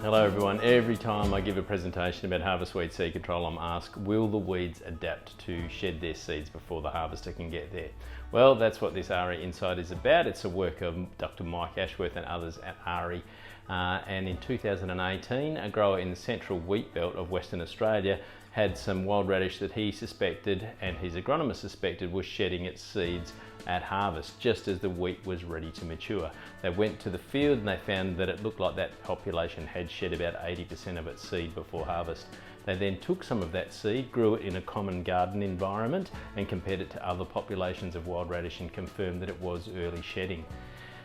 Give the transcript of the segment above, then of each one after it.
Hello everyone. Every time I give a presentation about harvest weed seed control, I'm asked, will the weeds adapt to shed their seeds before the harvester can get there? Well, that's what this AHRI Insight is about. It's a work of Dr. Mike Ashworth and others at AHRI. And in 2018, a grower in the central wheat belt of Western Australia had some wild radish that he suspected and his agronomist suspected was shedding its seeds at harvest, just as the wheat was ready to mature. They went to the field and they found that it looked like that population had shed about 80% of its seed before harvest. They then took some of that seed, grew it in a common garden environment and compared it to other populations of wild radish and confirmed that it was early shedding.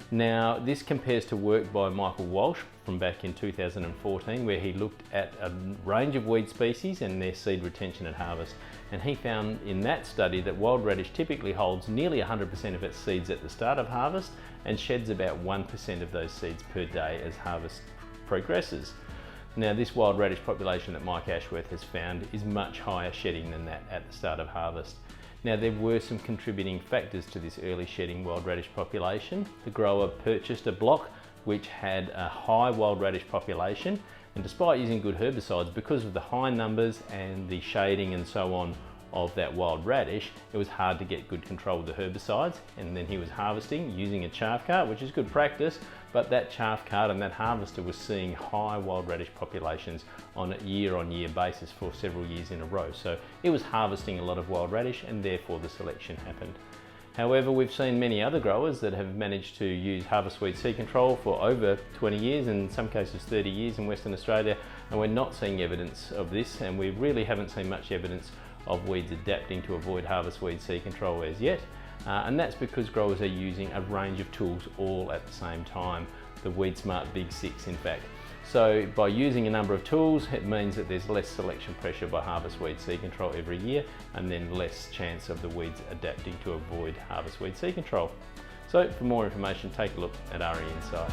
Now, this compares to work by Michael Walsh from back in 2014, where he looked at a range of weed species and their seed retention at harvest. And he found in that study that wild radish typically holds nearly 100% of its seeds at the start of harvest and sheds about 1% of those seeds per day as harvest progresses. Now, this wild radish population that Mike Ashworth has found is much higher shedding than that at the start of harvest. Now, there were some contributing factors to this early shedding wild radish population. The grower purchased a block which had a high wild radish population, and despite using good herbicides, because of the high numbers and the shading and so on of that wild radish, it was hard to get good control with the herbicides. And then he was harvesting using a chaff cart, which is good practice, but that chaff cart and that harvester was seeing high wild radish populations on a year-on-year basis for several years in a row. So it was harvesting a lot of wild radish and therefore the selection happened. However, we've seen many other growers that have managed to use harvest weed seed control for over 20 years, and in some cases 30 years in Western Australia, and we're not seeing evidence of this, and we really haven't seen much evidence of weeds adapting to avoid harvest weed seed control as yet. And that's because growers are using a range of tools all at the same time, the Weed Smart Big Six in fact. So by using a number of tools, it means that there's less selection pressure by harvest weed seed control every year, and then less chance of the weeds adapting to avoid harvest weed seed control. So for more information, take a look at AHRI Insight.